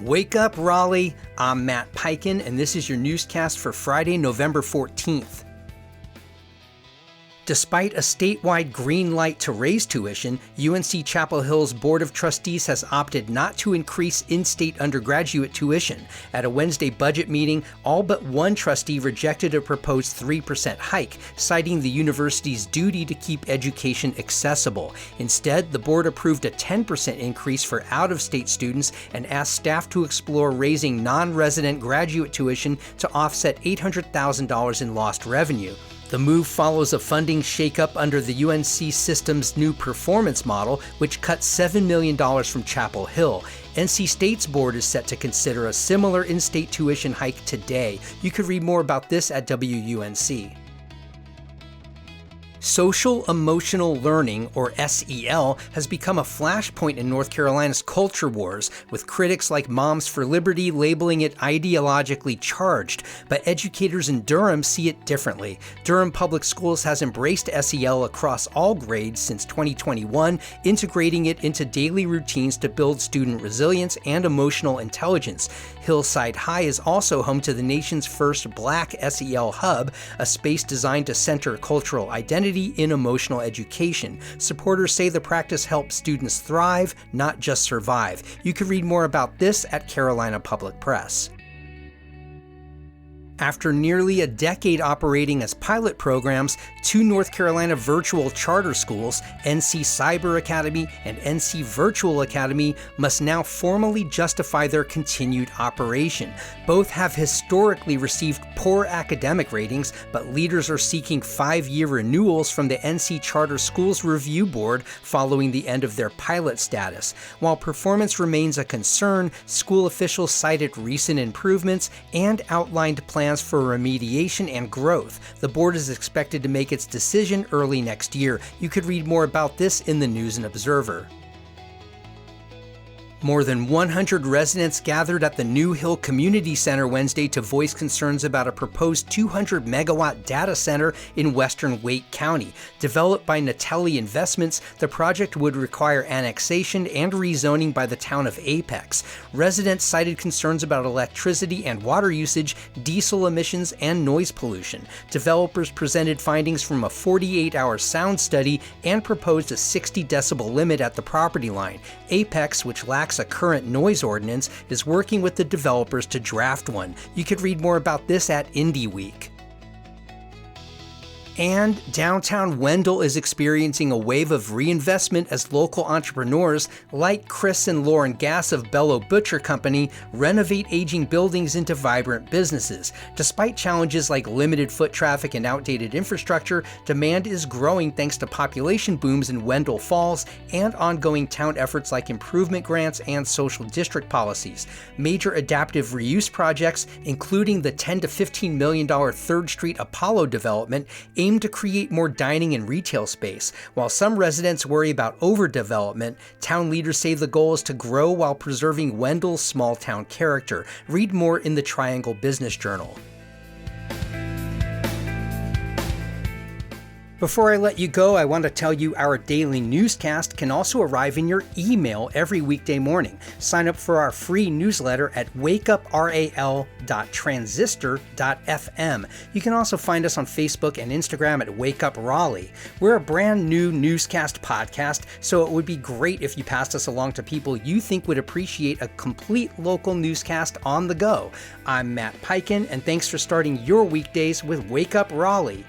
Wake up, Raleigh! I'm Matt Peiken, and this is your newscast for Friday, November 14th. Despite a statewide green light to raise tuition, UNC Chapel Hill's Board of Trustees has opted not to increase in-state undergraduate tuition. At a Wednesday budget meeting, all but one trustee rejected a proposed 3% hike, citing the university's duty to keep education accessible. Instead, the board approved a 10% increase for out-of-state students and asked staff to explore raising non-resident graduate tuition to offset $800,000 in lost revenue. The move follows a funding shakeup under the UNC system's new performance model, which cut $7 million from Chapel Hill. NC State's board is set to consider a similar in-state tuition hike today. You could read more about this at WUNC. Social Emotional Learning, or SEL, has become a flashpoint in North Carolina's culture wars, with critics like Moms for Liberty labeling it ideologically charged, but educators in Durham see it differently. Durham Public Schools has embraced SEL across all grades since 2021, integrating it into daily routines to build student resilience and emotional intelligence. Hillside High is also home to the nation's first Black SEL hub, a space designed to center cultural identity in emotional education. Supporters say the practice helps students thrive, not just survive. You can read more about this at Carolina Public Press. After nearly a decade operating as pilot programs, two North Carolina virtual charter schools, NC Cyber Academy and NC Virtual Academy, must now formally justify their continued operation. Both have historically received poor academic ratings, but leaders are seeking 5-year renewals from the NC Charter Schools Review Board following the end of their pilot status. While performance remains a concern, school officials cited recent improvements and outlined plans for remediation and growth. The board is expected to make its decision early next year. You could read more about this in the News and Observer. More than 100 residents gathered at the New Hill Community Center Wednesday to voice concerns about a proposed 200-megawatt data center in western Wake County. Developed by Natelli Investments, the project would require annexation and rezoning by the town of Apex. Residents cited concerns about electricity and water usage, diesel emissions, and noise pollution. Developers presented findings from a 48-hour sound study and proposed a 60-decibel limit at the property line. Apex, which lacks a current noise ordinance, is working with the developers to draft one. You could read more about this at Indie Week. And downtown Wendell is experiencing a wave of reinvestment as local entrepreneurs like Chris and Lauren Gass of Bello Butcher Company renovate aging buildings into vibrant businesses. Despite challenges like limited foot traffic and outdated infrastructure, demand is growing thanks to population booms in Wendell Falls and ongoing town efforts like improvement grants and social district policies. Major adaptive reuse projects, including the $10 to $15 million 3rd Street Apollo development, aim to create more dining and retail space. While some residents worry about overdevelopment, town leaders say the goal is to grow while preserving Wendell's small-town character. Read more in the Triangle Business Journal. Before I let you go, I want to tell you our daily newscast can also arrive in your email every weekday morning. Sign up for our free newsletter at wakeupraL.transistor.fm. You can also find us on Facebook and Instagram at Wake Up Raleigh. We're a brand new newscast podcast, so it would be great if you passed us along to people you think would appreciate a complete local newscast on the go. I'm Matt Peiken, and thanks for starting your weekdays with Wake Up Raleigh.